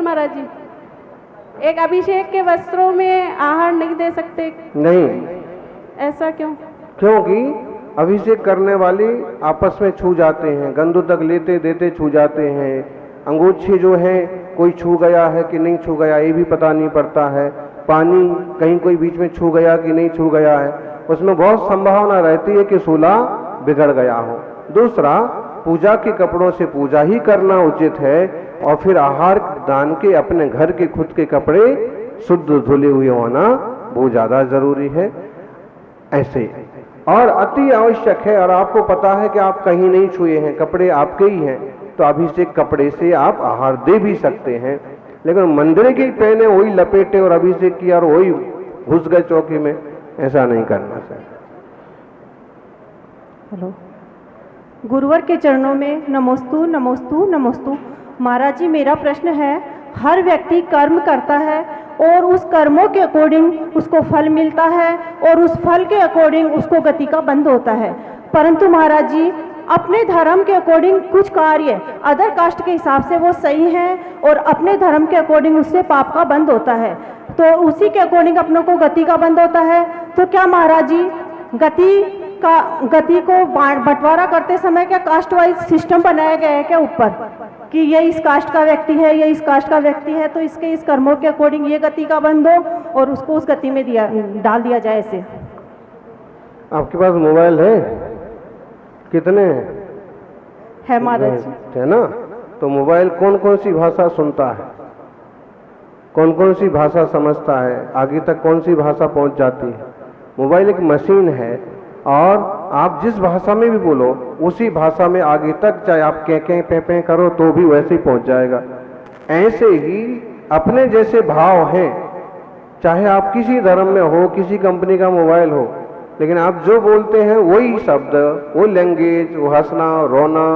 महाराज जी, एक अभिषेक के वस्त्रों में आहार नहीं दे सकते? नहीं। ऐसा क्यों? क्योंकि अभिषेक करने वाले आपस में छू जाते हैं, गंदू तक लेते देते छू जाते हैं। अंगूठी जो है कोई छू गया है कि नहीं छू गया ये भी पता नहीं पड़ता है। पानी कहीं कोई बीच में छू गया कि नहीं छू गया है, उसमें बहुत संभावना रहती है कि सूला बिगड़ गया हो। दूसरा, पूजा के कपड़ों से पूजा ही करना उचित है और फिर आहार दान के अपने घर के खुद के कपड़े शुद्ध धुले हुए होना बहुत ज्यादा जरूरी है। ऐसे और अति आवश्यक है, और आपको पता है कि आप कहीं नहीं छुए हैं, कपड़े आपके ही हैं, तो अभिषेक कपड़े से आप आहार दे भी सकते हैं। लेकिन मंदिर के पहने वही लपेटे और अभिषेक किया और वही घुस गए चौकी में, ऐसा नहीं करना चाहिए। हेलो, गुरुवर के चरणों में नमोस्तु नमोस्तु नमोस्तु। महाराज जी, मेरा प्रश्न है, हर व्यक्ति कर्म करता है और उस कर्मों के अकॉर्डिंग उसको फल मिलता है और उस फल के अकॉर्डिंग उसको गति का बंध होता है, परंतु महाराज जी अपने धर्म के अकॉर्डिंग कुछ कार्य अदर कास्ट के हिसाब से वो सही हैं और अपने धर्म के अकॉर्डिंग उससे पाप का बंध होता है, तो उसी के अकॉर्डिंग अपनों को गति का बंध होता है। तो क्या महाराज जी गति को बंटवारा करते समय क्या कास्ट वाइज सिस्टम बनाया गया है क्या ऊपर, कि ये इस कास्ट का व्यक्ति है, ये इस कास्ट का व्यक्ति है, तो इसके इस कर्मों के अकॉर्डिंग ये गति का बंध हो और उसको उस गति में डाल दिया जाए ऐसे? आपके पास मोबाइल है? कितने है महाराज जी? है ना। तो मोबाइल कौन कौन सी भाषा सुनता है, कौन कौन सी भाषा समझता है, आगे तक कौन सी भाषा पहुंच जाती है? मोबाइल एक मशीन है और आप जिस भाषा में भी बोलो उसी भाषा में आगे तक, चाहे आप कह पे करो तो भी वैसे ही पहुंच जाएगा। ऐसे ही अपने जैसे भाव हैं, चाहे आप किसी धर्म में हो, किसी कंपनी का मोबाइल हो, लेकिन आप जो बोलते हैं वही शब्द, वो लैंग्वेज, वो हंसना रोना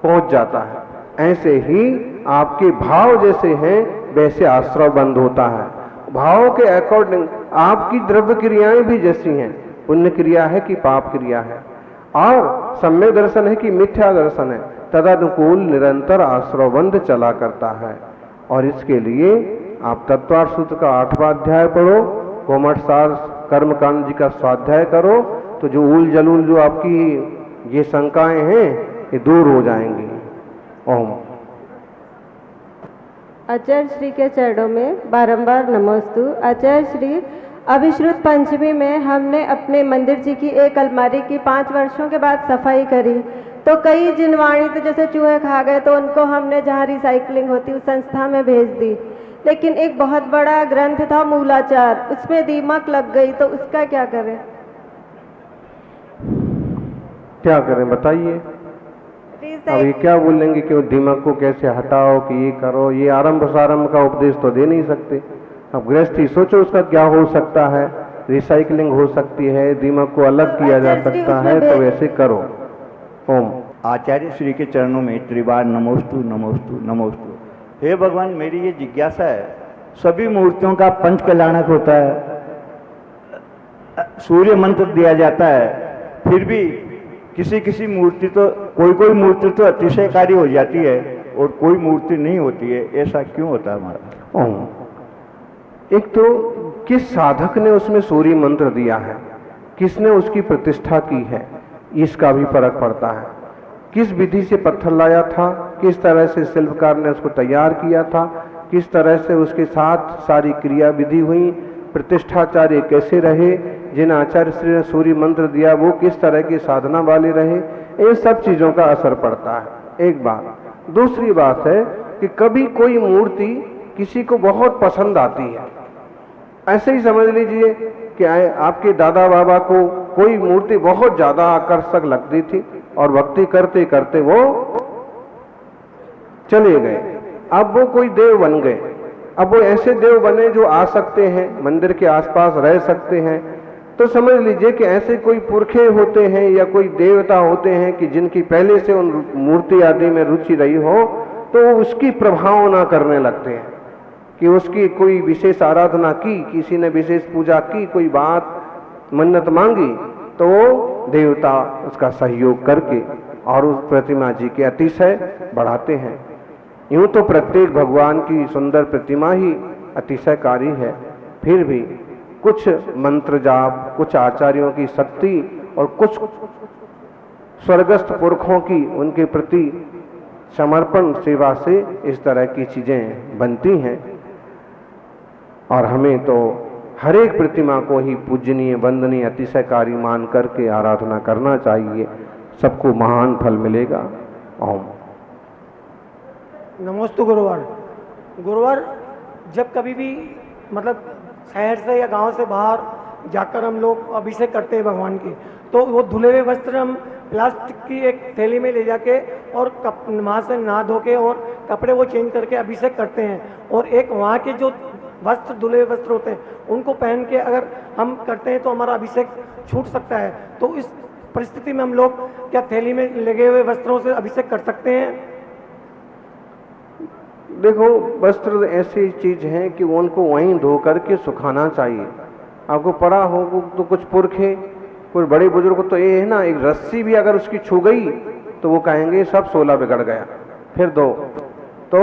पहुंच जाता है। ऐसे ही आपके भाव जैसे हैं वैसे आश्रय बंद होता है। भावों के अकॉर्डिंग आपकी द्रव्य क्रियाएं भी जैसी हैं, पुण्य क्रिया है कि पाप क्रिया है, और सम्यक दर्शन है कि मिथ्या दर्शन है, तदनुकूल निरंतर आश्रवबंध चला करता है। और इसके लिए आप तत्वार्थ सूत्र का 8वां अध्याय पढ़ो, कोमठ सार कर्मकांड जी का स्वाध्याय करो, तो जो उल जलूल जो आपकी ये शंकाएं हैं ये दूर हो जाएंगी। ओम। आचार्य श्री के चरणों में बारंबार नमोस्तु। आचार्य श्री, अभिश्रुत पंचमी में हमने अपने मंदिर जी की एक अलमारी की 5 वर्षों के बाद सफाई करी, तो कई जिनवाणी तो जैसे चूहे खा गए, तो उनको हमने जहाँ रिसाइकलिंग होती उस संस्था में भेज दी। लेकिन एक बहुत बड़ा ग्रंथ था मूलाचार, उसमें दीमक लग गई, तो उसका क्या करें? क्या करें बताइए। अभी क्या बोलेंगे कि वो दीमक को कैसे हटाओ, कि ये करो, ये आरंभ सारंभ का उपदेश तो दे नहीं सकते। अब गृहस्थी सोचो उसका क्या हो सकता है, रिसाइकलिंग हो सकती है, दीमक को अलग किया जा सकता है, तो वैसे करो। ओम। आचार्य श्री के चरणों में त्रिबार नमोस्तु नमोस्तु नमोस्तु। हे भगवान, मेरी ये जिज्ञासा है, सभी मूर्तियों का पंच कल्याणक होता है, सूर्य मंत्र दिया जाता है, फिर भी किसी किसी मूर्ति तो कोई मूर्ति तो अतिशयकारी हो जाती है और कोई मूर्ति नहीं होती है, ऐसा क्यों होता है हमारा? एक तो किस साधक ने उसमें सूर्य मंत्र दिया है, किसने उसकी प्रतिष्ठा की है, इसका भी फर्क पड़ता है। किस विधि से पत्थर लाया था, किस तरह से शिल्पकार ने उसको तैयार किया था, किस तरह से उसके साथ सारी क्रिया विधि हुई, प्रतिष्ठाचार्य कैसे रहे, जिन आचार्य श्री ने सूर्य मंत्र दिया वो किस तरह की साधना वाले रहे, इन सब चीजों का असर पड़ता है। एक बात। दूसरी बात है कि कभी कोई मूर्ति किसी को बहुत पसंद आती है, ऐसे ही समझ लीजिए कि आपके दादा बाबा को कोई मूर्ति बहुत ज्यादा आकर्षक लगती थी और भक्ति करते करते वो चले गए, अब वो कोई देव बन गए। अब वो ऐसे देव बने जो आ सकते हैं, मंदिर के आसपास रह सकते हैं, तो समझ लीजिए कि ऐसे कोई पुरखे होते हैं या कोई देवता होते हैं कि जिनकी पहले से उन मूर्ति आदि में रुचि रही हो, तो वो उसकी प्रभावना करने लगते हैं कि उसकी कोई विशेष आराधना की, किसी ने विशेष पूजा की, कोई बात मन्नत मांगी, तो वो देवता उसका सहयोग करके और उस प्रतिमा जी के अतिशय बढ़ाते हैं। यूं तो प्रत्येक भगवान की सुंदर प्रतिमा ही अतिशयकारी है, फिर भी कुछ मंत्र जाप, कुछ आचार्यों की शक्ति और कुछ स्वर्गस्थ पुरखों की उनके प्रति समर्पण सेवा से इस तरह की चीजें बनती हैं। और हमें तो हर एक प्रतिमा को ही पूजनीय, वंदनीय, अतिशयकारी मान करके आराधना करना चाहिए, सबको महान फल मिलेगा। ओम। नमोस्तु गुरुवर। गुरुवर, जब कभी भी मतलब शहर से या गांव से बाहर जाकर हम लोग अभिषेक करते हैं भगवान की, तो वो धुले हुए वस्त्र हम प्लास्टिक की एक थैली में ले जाके और वहाँ से नहा धो के और कपड़े वो चेंज करके अभिषेक करते हैं, और एक वहाँ के जो वस्त्र, धुले हुए वस्त्र होते हैं उनको पहन के अगर हम करते हैं तो हमारा अभिषेक छूट सकता है। तो इस परिस्थिति में हम लोग क्या थैली में लगे हुए वस्त्रों से अभिषेक कर सकते हैं? देखो, वस्त्र ऐसी चीज है कि उनको वहीं धो करके सुखाना चाहिए। आपको पड़ा हो तो कुछ पुरखे, कुछ बड़े बुजुर्ग तो ये है ना, एक रस्सी भी अगर उसकी छू गई तो वो कहेंगे सब 16 बिगड़ गया, फिर दो। तो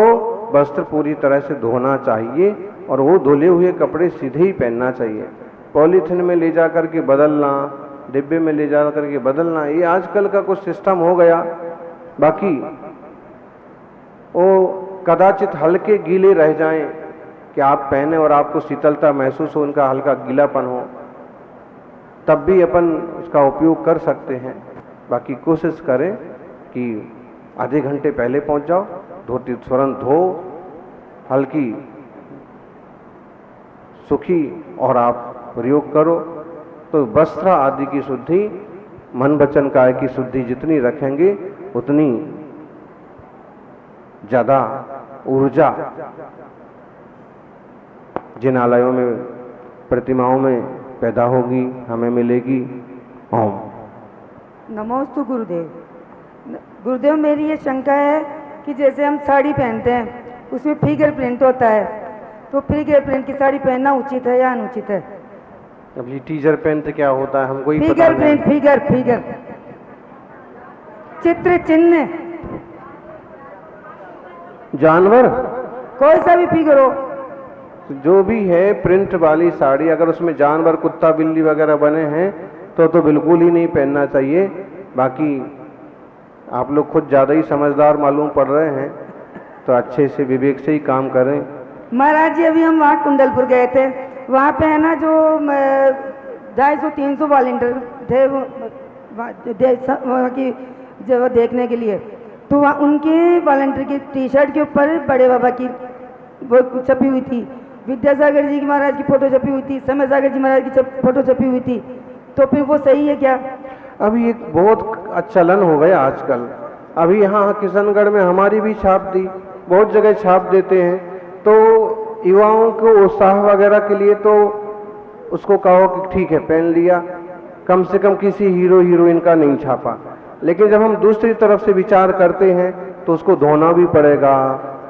वस्त्र पूरी तरह से धोना चाहिए और वो धुले हुए कपड़े सीधे ही पहनना चाहिए। पॉलीथिन में ले जा करके बदलना, डिब्बे में ले जा करके बदलना, ये आजकल का कुछ सिस्टम हो गया। बाकी वो कदाचित हल्के गीले रह जाएं कि आप पहने और आपको शीतलता महसूस हो, उनका हल्का गीलापन हो, तब भी अपन उसका उपयोग कर सकते हैं। बाकी कोशिश करें कि आधे घंटे पहले पहुंच जाओ, धोती तुरंत धो, हल्की सुखी और आप प्रयोग करो, तो वस्त्र आदि की शुद्धि, मन वचन काया की शुद्धि जितनी रखेंगे उतनी ज्यादा ऊर्जा जिन आलयों में, प्रतिमाओं में पैदा होगी, हमें मिलेगी। ओम। नमोस्तु गुरुदेव। गुरुदेव, मेरी ये शंका है कि जैसे हम साड़ी पहनते हैं उसमें फिगर प्रिंट होता है, तो फिगर प्रिंट की साड़ी पहनना उचित है या अनुचित है? अब ये टीजर प्रिंट क्या होता है हमको ही पता फिगर नहीं। प्रिंट, फिगर चित्र, चिन्ह, जानवर, कोई सा भी फिगर हो, जो भी है प्रिंट वाली साड़ी, अगर उसमें जानवर, कुत्ता, बिल्ली वगैरह बने हैं तो बिल्कुल ही नहीं पहनना चाहिए। बाकी आप लोग खुद ज्यादा ही समझदार मालूम पड़ रहे हैं, तो अच्छे से विवेक से ही काम करें। महाराज जी, अभी हम वहाँ कुंडलपुर गए थे, वहाँ पे है ना जो 250-300 वॉलंटियर थे वहाँ की जगह देखने के लिए, तो वहाँ उनके वॉलंटियर की टी शर्ट के ऊपर बड़े बाबा की वो छपी हुई थी, विद्यासागर जी की महाराज की फोटो छपी हुई थी, समय सागर जी महाराज की फोटो छपी हुई थी, तो फिर वो सही है क्या? अभी एक बहुत चलन हो गया आजकल। अभी यहाँ किशनगढ़ में हमारी भी छाप दी, बहुत जगह छाप देते हैं, तो युवाओं को उत्साह वगैरह के लिए तो उसको कहो कि ठीक है पहन लिया, कम से कम किसी हीरो हीरोइन का नहीं छापा। लेकिन जब हम दूसरी तरफ से विचार करते हैं तो उसको धोना भी पड़ेगा,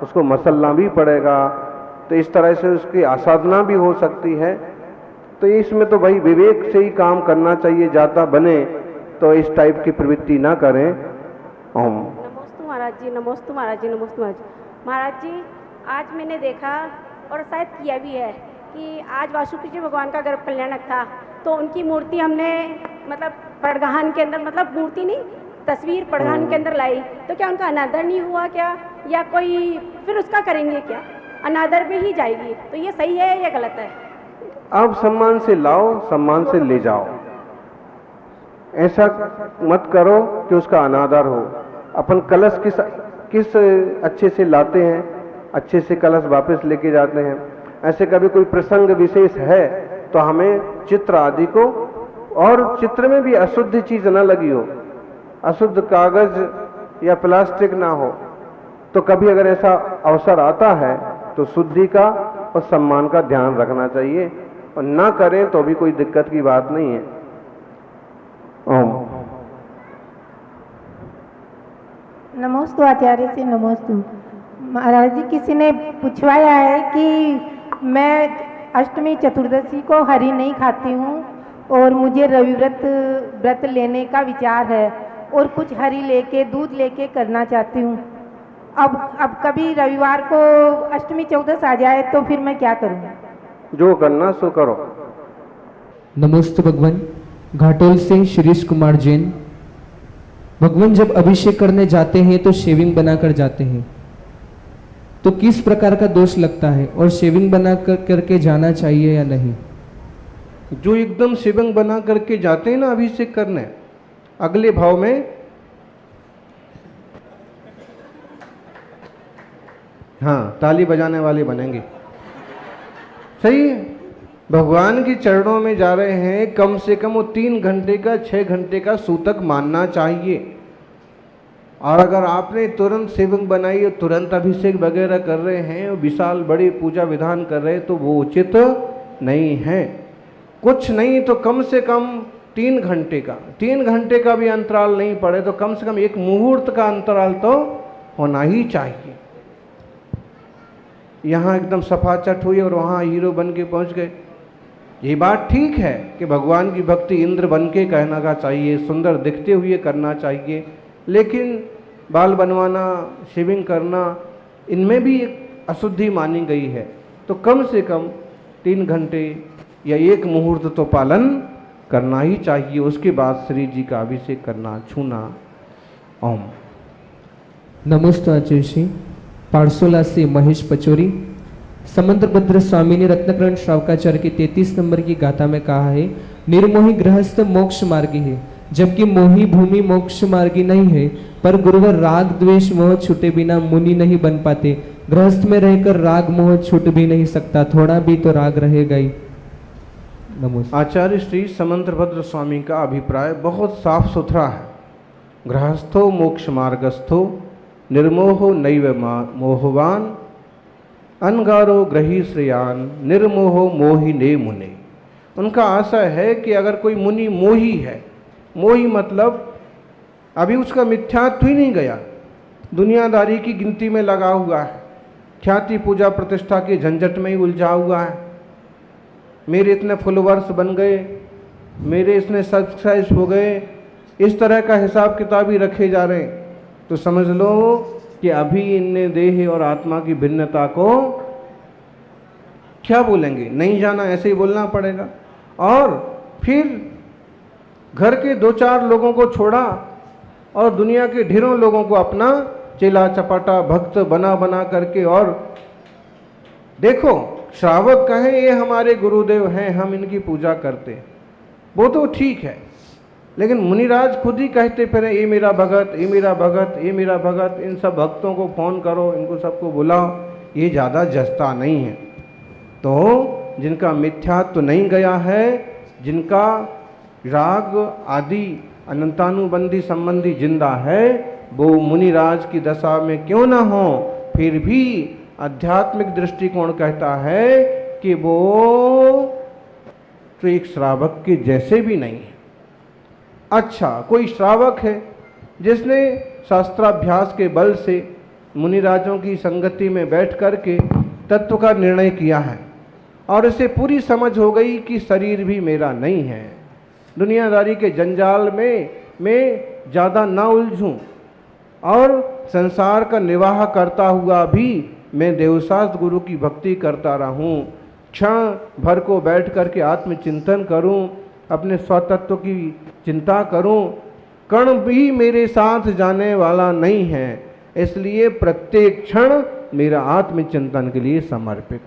उसको मसलना भी पड़ेगा, तो इस तरह से उसकी आसाधना भी हो सकती है। तो इसमें तो भाई विवेक से ही काम करना चाहिए, ज़्यादा बने तो इस टाइप की प्रवृत्ति ना करें। ओम। नमोस्तु महाराज जी, नमोस्तु महाराज जी, नमोस्तु महाराज जी। महाराज जी, आज मैंने देखा और शायद किया भी है कि आज वासुकी भगवान का गर्भ कल्याणक था, तो उनकी मूर्ति हमने मतलब पड़गहान के अंदर, मतलब मूर्ति नहीं, तस्वीर पड़गहान के अंदर लाई, तो क्या उनका अनादर नहीं हुआ क्या, या कोई फिर उसका करेंगे क्या? अनादर में ही जाएगी, तो ये सही है या गलत है? आप सम्मान से लाओ, सम्मान से ले जाओ, ऐसा मत करो कि उसका अनादर हो। अपन कलश किस अच्छे से लाते हैं, अच्छे से कलश वापस लेके जाते हैं। ऐसे कभी कोई प्रसंग विशेष है तो हमें चित्र आदि को, और चित्र में भी अशुद्ध चीज न लगी हो, अशुद्ध कागज या प्लास्टिक ना हो, तो कभी अगर ऐसा अवसर आता है तो शुद्धि का और सम्मान का ध्यान रखना चाहिए, और ना करें तो भी कोई दिक्कत की बात नहीं है। ओम। नमोस्तु आचार्य से नमोस्तु। महाराज जी, किसी ने पूछवाया है कि मैं अष्टमी चतुर्दशी को हरी नहीं खाती हूँ और मुझे रवि व्रत लेने का विचार है, और कुछ हरी लेके दूध लेके करना चाहती हूँ, अब कभी रविवार को अष्टमी चौदस आ जाए तो फिर मैं क्या करूँ? जो करना सो करो। नमस्ते भगवान। घाटोल से शिरीष कुमार जैन। भगवान, जब अभिषेक करने जाते हैं तो शेविंग बनाकर जाते हैं, तो किस प्रकार का दोष लगता है और शेविंग बना करके जाना चाहिए या नहीं? जो एकदम शेविंग बना करके जाते हैं ना अभिषेक करने, अगले भाव में, हाँ, ताली बजाने वाले बनेंगे। सही है। भगवान के चरणों में जा रहे हैं, कम से कम वो 3 घंटे का 6 घंटे का सूतक मानना चाहिए। और अगर आपने तुरंत सेवंग बनाई और तुरंत अभिषेक वगैरह कर रहे हैं, विशाल बड़ी पूजा विधान कर रहे हैं, तो वो उचित नहीं है। कुछ नहीं तो कम से कम 3 घंटे का, 3 घंटे का भी अंतराल नहीं पड़े तो कम से कम 1 मुहूर्त का अंतराल तो होना ही चाहिए। यहाँ एकदम सफाचट हुई और वहाँ हीरो बन के पहुँच गए। ये बात ठीक है कि भगवान की भक्ति इंद्र बन के कहना का चाहिए, सुंदर दिखते हुए करना चाहिए, लेकिन बाल बनवाना, शेविंग करना, इनमें भी एक अशुद्धि मानी गई है। तो कम से कम 3 घंटे या 1 मुहूर्त तो पालन करना ही चाहिए। उसके बाद श्री जी का अभिषेक करना, छूना। ओम। नमस्ते आचार्य श्री। पारसोला से महेश पचोरी। समंतभद्र स्वामी ने रत्नकरण श्रावकाचार्य की 33 नंबर की गाथा में कहा है, निर्मोही गृहस्थ मोक्ष मार्गी है, जबकि मोही भूमि मोक्ष मार्गी नहीं है। पर गुरुवर, राग द्वेष मोह छूटे बिना मुनि नहीं बन पाते। गृहस्थ में रहकर राग मोह छूट भी नहीं सकता, थोड़ा भी तो राग रहेगा ही। नमस्ते। आचार्य श्री समंतभद्र स्वामी का अभिप्राय बहुत साफ सुथरा है। गृहस्थो मोक्ष मार्गस्थो निर्मोहो नैव मोहवान अनगारो ग्रही श्रेयान निर्मोहो मोहि ने मुने। उनका आशय है कि अगर कोई मुनि मोही है, मोही मतलब अभी उसका मिथ्यात्व ही नहीं गया, दुनियादारी की गिनती में लगा हुआ है, ख्याति पूजा प्रतिष्ठा के झंझट में ही उलझा हुआ है। मेरे इतने फॉलोअर्स बन गए, मेरे इतने सब्सक्राइब हो गए, इस तरह का हिसाब किताब ही रखे जा रहे हैं। तो समझ लो कि अभी इनने देह और आत्मा की भिन्नता को क्या बोलेंगे, नहीं जाना, ऐसे ही बोलना पड़ेगा। और फिर घर के 2-4 लोगों को छोड़ा और दुनिया के ढेरों लोगों को अपना चेला चपाटा भक्त बना बना करके, और देखो श्रावक कहें ये हमारे गुरुदेव हैं, हम इनकी पूजा करते हैं, वो तो ठीक है, लेकिन मुनिराज खुद ही कहते फिर ये मेरा भगत, ये मेरा भगत, ये मेरा भगत, इन सब भक्तों को फ़ोन करो, इनको सबको बुलाओ, ये ज़्यादा जस्ता नहीं है। तो जिनका मिथ्यात्व तो नहीं गया है, जिनका राग आदि अनंतानुबंधी संबंधी जिंदा है, वो मुनिराज की दशा में क्यों ना हो, फिर भी आध्यात्मिक दृष्टिकोण कहता है कि वो तो एक श्रावक के जैसे भी नहीं है। अच्छा, कोई श्रावक है जिसने शास्त्राभ्यास के बल से मुनिराजों की संगति में बैठ करके तत्व का निर्णय किया है और इसे पूरी समझ हो गई कि शरीर भी मेरा नहीं है, दुनियादारी के जंजाल में मैं ज़्यादा ना उलझूं और संसार का निर्वाह करता हुआ भी मैं देवशास्त्र गुरु की भक्ति करता रहूं, क्षण भर को बैठ करके आत्मचिंतन करूं, अपने स्वतत्व की चिंता करूं, कण भी मेरे साथ जाने वाला नहीं है, इसलिए प्रत्येक क्षण मेरा आत्मचिंतन के लिए समर्पित।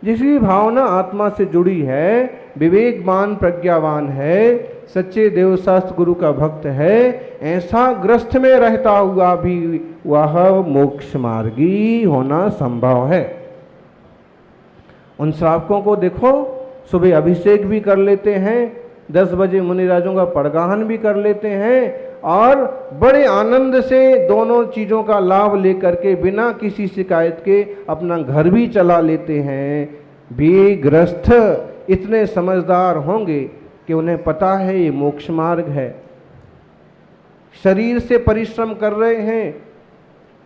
जिसकी भावना आत्मा से जुड़ी है, विवेकवान प्रज्ञावान है, सच्चे देवशास्त्र गुरु का भक्त है, ऐसा ग्रस्त में रहता हुआ भी वह मोक्ष मार्गी होना संभव है। उन श्रावकों को देखो, सुबह अभिषेक भी कर लेते हैं, 10 बजे मुनिराजों का पड़गाहन भी कर लेते हैं और बड़े आनंद से दोनों चीज़ों का लाभ लेकर के बिना किसी शिकायत के अपना घर भी चला लेते हैं। भी ग्रस्त इतने समझदार होंगे कि उन्हें पता है ये मोक्ष मार्ग है, शरीर से परिश्रम कर रहे हैं,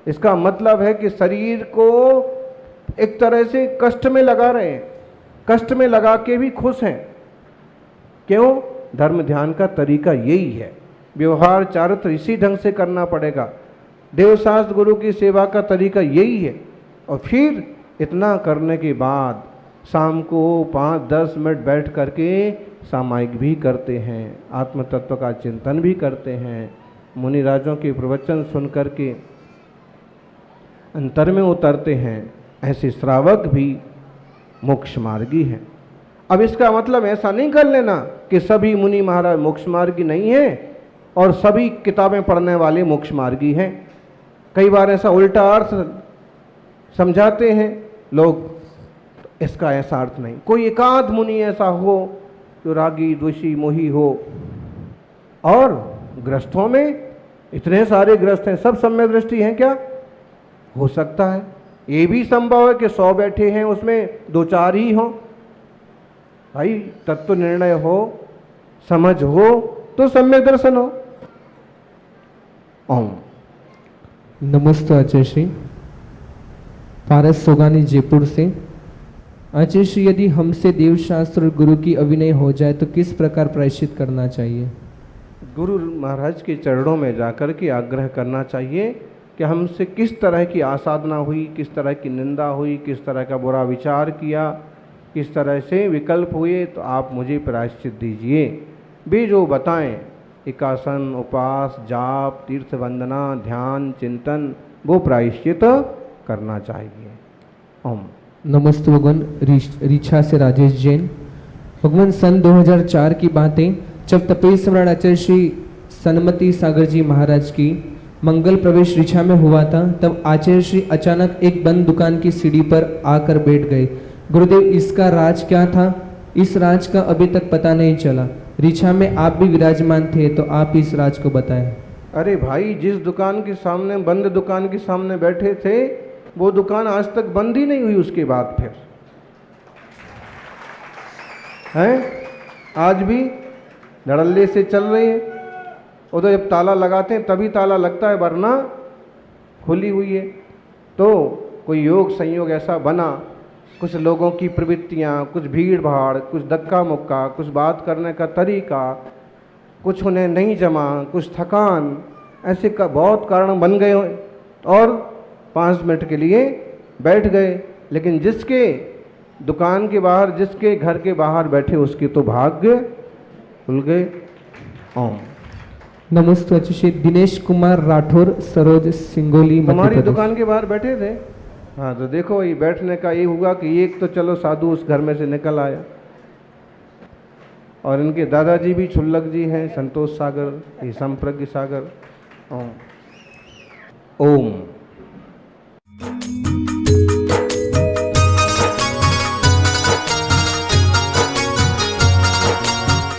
इसका मतलब है कि शरीर को एक तरह से कष्ट में लगा रहे हैं, कष्ट में लगा के भी खुश हैं। क्यों? धर्म ध्यान का तरीका यही है, व्यवहार चारित्र इसी ढंग से करना पड़ेगा। देवशास्त्र गुरु की सेवा का तरीका यही है। और फिर इतना करने के बाद शाम को 5-10 मिनट बैठ करके सामायिक भी करते हैं, आत्म तत्व का चिंतन भी करते हैं, मुनि राजों के प्रवचन सुन करके अंतर में उतरते हैं। ऐसे श्रावक भी मोक्ष मार्गी हैं। अब इसका मतलब ऐसा नहीं कर लेना कि सभी मुनि महाराज मोक्ष मार्गी नहीं हैं और सभी किताबें पढ़ने वाले मोक्ष मार्गी हैं। कई बार ऐसा उल्टा अर्थ समझाते हैं लोग, इसका ऐसा अर्थ नहीं। कोई एकाध मुनि ऐसा हो जो रागी द्वेषी मोही हो, और ग्रस्तों में इतने सारे ग्रस्त हैं, सब सम्यक दृष्टि हैं क्या? हो सकता है। ये भी संभव है कि 100 बैठे हैं उसमें 2-4 ही हों। भाई तत्व निर्णय हो, समझ हो तो सम्यक दर्शन हो। ओम। नमस्ते आचार्य श्री। पारस सोगानी जयपुर से। आचार्य श्री, यदि हमसे देवशास्त्र और गुरु की अविनय हो जाए तो किस प्रकार प्रायश्चित करना चाहिए? गुरु महाराज के चरणों में जाकर के आग्रह करना चाहिए कि हमसे किस तरह की आसाधना हुई, किस तरह की निंदा हुई, किस तरह का बुरा विचार किया, किस तरह से विकल्प हुए, तो आप मुझे प्रायश्चित दीजिए। वे जो बताएं, एकासन, उपास, जाप, तीर्थ वंदना, ध्यान, चिंतन, वो प्रायश्चित करना चाहिए। ओम। नमस्ते भगवान। रीछा से राजेश जैन। भगवान सन 2004 की बातें, जब तपेश सम्राट आचार्य श्री सन्मति सागर जी महाराज की मंगल प्रवेश ऋचा में हुआ था, तब आचार्य श्री अचानक एक बंद दुकान की सीढ़ी पर आकर बैठ गए। गुरुदेव, इसका राज क्या था? इस राज का अभी तक पता नहीं चला। ऋचा में आप भी विराजमान थे, तो आप इस राज को बताएं। अरे भाई, जिस दुकान के सामने, बंद दुकान के सामने बैठे थे, वो दुकान आज तक बंद ही नहीं हुई। उसके बाद फिर हैं, आज भी धड़ल्ले से चल रही है। उधर जब ताला लगाते हैं तभी ताला लगता है, वरना खुली हुई है। तो कोई योग संयोग ऐसा बना, कुछ लोगों की प्रवृत्तियाँ, कुछ भीड़ भाड़, कुछ धक्का मुक्का, कुछ बात करने का तरीका, कुछ उन्हें नहीं जमा, कुछ थकान, ऐसे का बहुत कारण बन गए और 5 मिनट के लिए बैठ गए। लेकिन जिसके दुकान के बाहर, जिसके घर के बाहर बैठे, उसके तो भाग्य खुल गए। ओम। नमस्ते आचार्य। दिनेश कुमार राठौर, सरोज, सिंगोली, मध्य हमारी प्रदेश। दुकान के बाहर बैठे थे। हाँ, तो देखो ये बैठने का ये हुआ कि एक तो चलो साधु उस घर में से निकल आया, और इनके दादाजी भी क्षुल्लक जी हैं, संतोष सागर, ये संप्रज्ञ सागर। ओम। ओम।